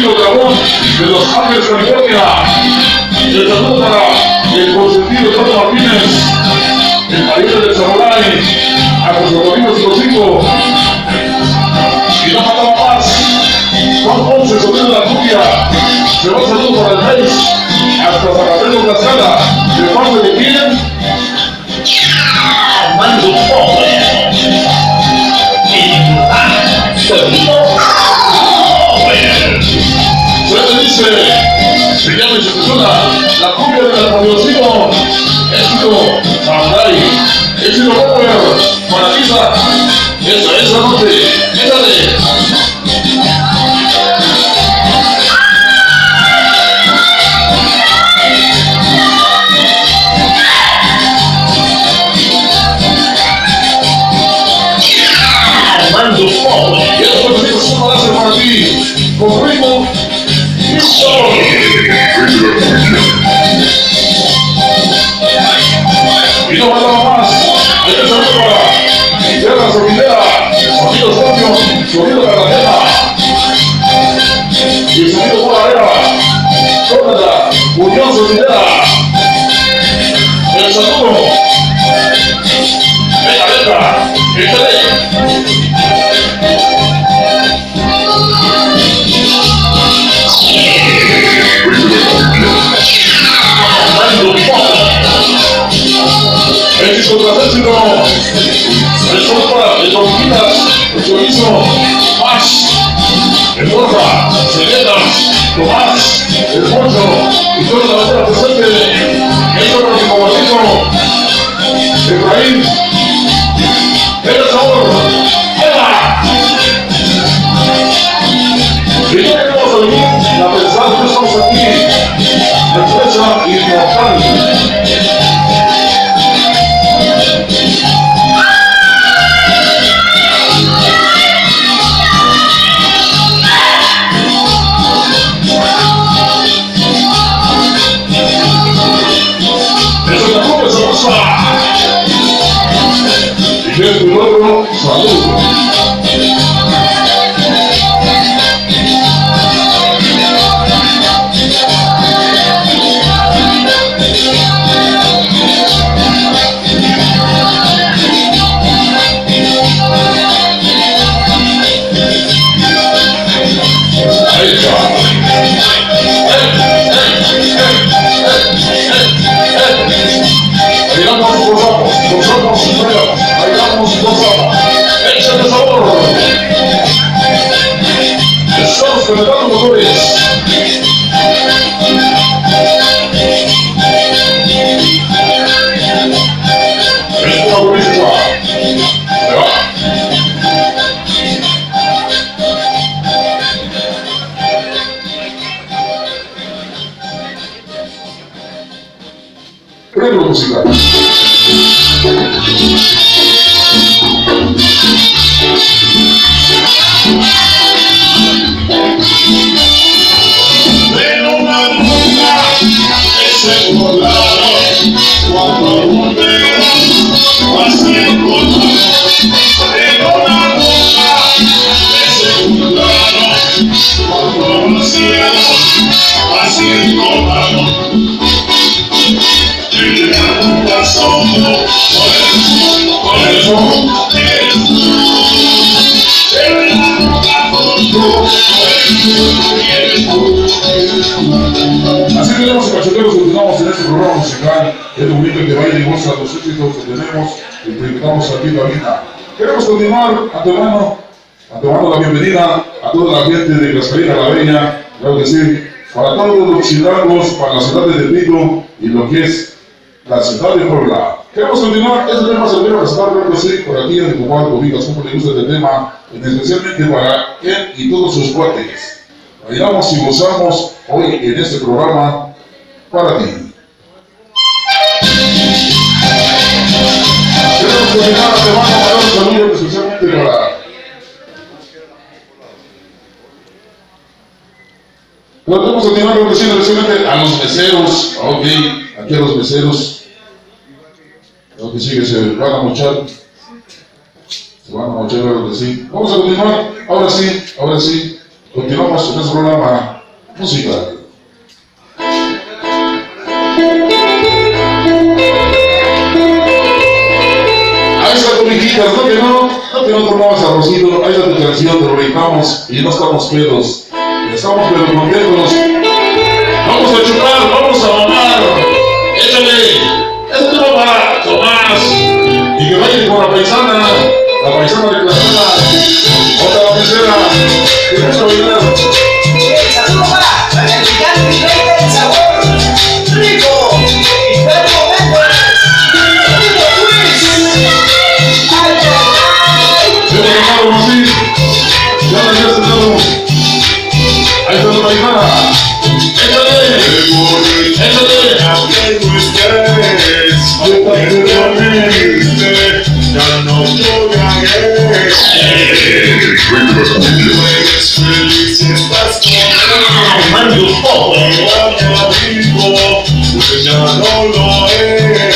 amigo Dragón de Los Ángeles, California. El saludo para el consentido Tato Martínez, el marido del Samurai, a nuestros amigos y los hijos. Y no faltaba más. Son 11 sobre la cumbia. Se va a saludo para el Reis, hasta Zacatecas La Sala. ¿De parte de quién? Armando Power. Se le dice, se llama y se persona, la cumbia del Radiocino, éxito, Samurai, éxito Power, para Lisa, esa noche, échale. Armando Power. Y estos amigos son para hacer para ti, con ritmo y sabor. Y no faltaba más, hay que salir para Tierra Solidera, sonido Scorpio, sonido Cartagena, y sonido Guadalajara, Córdoba, Unión Solidera, el saludo, venga, échale. Éxito tras éxito, el sopa, el tortillas, el chorizo, más, el borja, ceretas, tomás, el pollo y toda la bandera presente. Esto es lo que compartimos. Efraín, el sabor, ¡eva! Y ya que vamos a venir, la pensada que estamos aquí, empresa inmortal. Y esto y otro, salud. Ahí está. Ahí vamos, gozamos, ahí vamos, gozamos. Échale sabor. Estamos calentando motores. Es una buenísima. Ahí va. Prendo la música. Pero una luna es el volado cuando volvemos hacia el volado. Pero una luna es el volado cuando los cielos hacia el volado. Y la luna somos por eso eres tú. Pero la luna por tú. Así tenemos cacheteros, continuamos en este programa musical. Es un bonito que vaya y goza los éxitos que tenemos y presentamos aquí en la vida. Queremos continuar, antemano la bienvenida a toda la gente de Cascarina la Bella, claro que sí, para todos los chilangos, para la ciudad de Tepito y lo que es la ciudad de Puebla. Queremos continuar, este tema se viene a presentar, claro que sí, por aquí en el compadre Cobijas, como le gusta este tema, especialmente para él y todos sus cuates. Bailamos y gozamos hoy en este programa para ti. Queremos continuar, te mando a mandar un saludo especialmente para... Podemos continuar agradeciendo especialmente a los meseros, ok, aquí a los meseros, lo que sigue se van a mochar, claro que sí. Vamos a continuar, ahora sí, continuamos continuamos en este programa musical. Ahí está tu mijita, no que no tomabas arrocito, ahí está tu canción, te lo reitamos y no estamos pedos, estamos pero contentos. Vamos a chupar, vamos a mamar, échale, este tema para Tomás, y que vaya con la paisana de Tlaxcala, otra la tercera, que no se bailar. Saludos para el gigante y rey del sabor rico y del momento. Ahí está la paisana, ya no eres feliz si estás conmigo, amigo, pues ya no lo eres.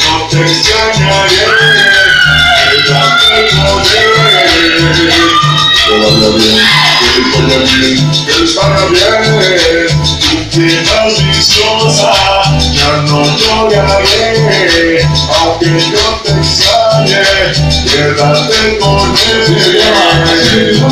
No te extrañaré, quédate con él. Todo vaya bien, que les vaya bien, tú quedas viciosa, ya no lloraré, aunque yo te extrañe, quédate con él.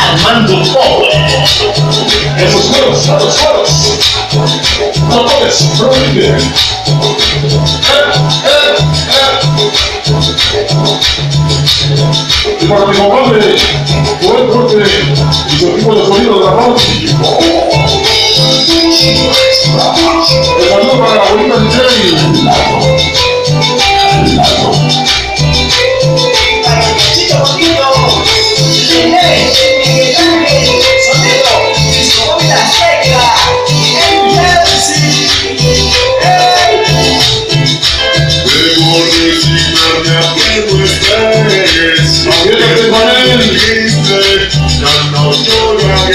Armando Pobre, esos juegos, no puedes prohibir. Y para mi compadre, Joel Corte y su equipo de sonido de la noche. El saludo para la abuelita DJ. Para el cachito bonito, sonido, disco móvil Azteca, debo resignarme a que no estés, aunque te dijiste, ya no lloraré.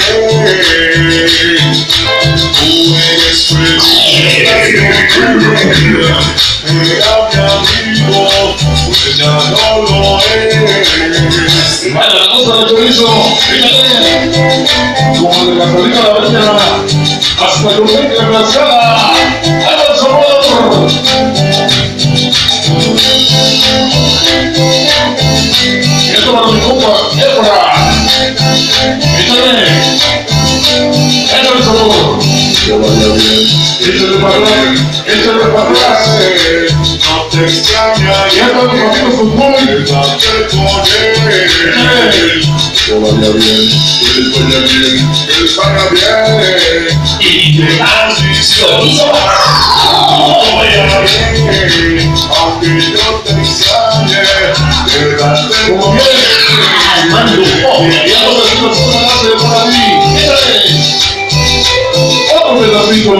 Tú eres feliz, era mi amigo, pues ya no lo eres. Vaya la cosa de chorizo, como de la salida de la mañana, hasta que usted que la Tlaxcala, ¡ahí va el sabor! Esto para mi compa, Efra, échale el sabor, Que vaya bien, échale para atrás, no te y extrañaré, hasta los amigos fútbol, quédate con él. Que vaya bien, que les vaya bien, y que las viciosa, no vaya bien, aunque yo te extrañe, quédate como con bien, él. Armando Pobre, y ahora sí nos hace para ti, échale otro pedacito.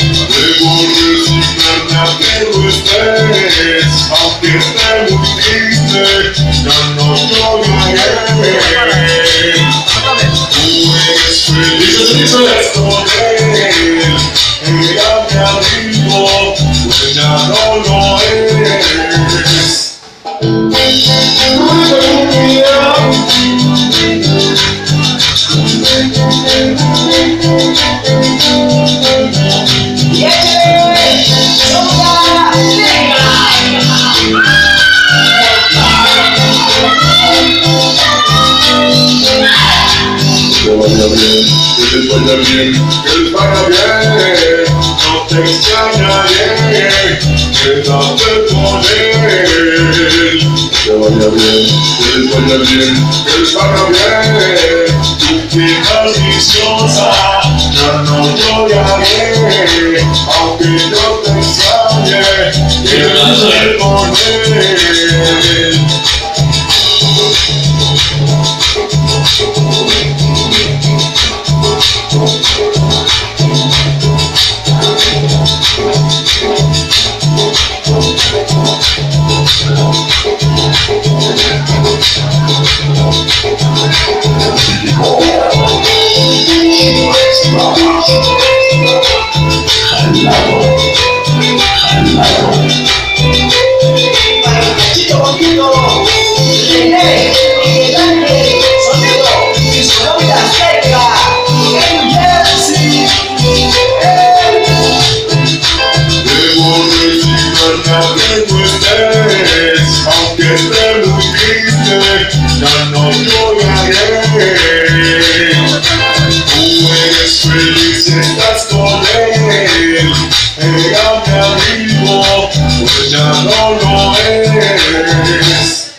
Debo resignarme a que no estés, aunque esté muy triste, ya no lloraré. Tú eres feliz si estás con él, era mi amigo, pues ya no lo eres. Que les vaya bien, que les vaya bien, no te extrañaré, quédate con él. Que vaya bien, que les vaya bien, que les vaya bien, tú quedas viciosa, ya no lloraré, aunque yo te extrañe, quédate con él. ya tengo estrés, aunque esté muy triste, ya no lloraré. Tú eres feliz si estás con él, era mi amigo, pues ya no lo es.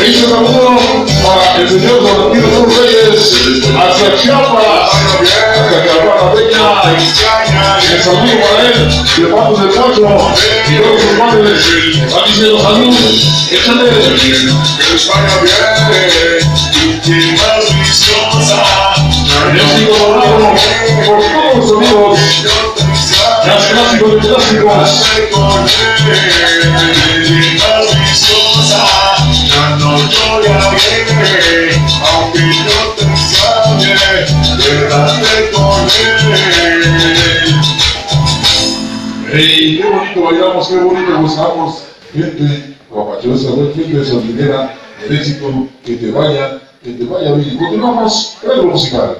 Este saludo para el señor Valentino Cruz Reyes, hacia Chiapas, hacia Carvana Peña, el saludo para él, de parte del Pacho, y todos sus padres, van diciendo salud, échale. Que les vaya bien, y que más viciosa, Yo sigo hablando por todos los amigos, las clásicos de clásicos. con él, y más viciosa, ya no lloraré, aunque yo te extrañe, quédate con él. Hey, qué bonito bailamos, qué bonito gozamos. Gente guapachosa, gente sardinera, el éxito, que te vaya bien. Continuamos con el musical.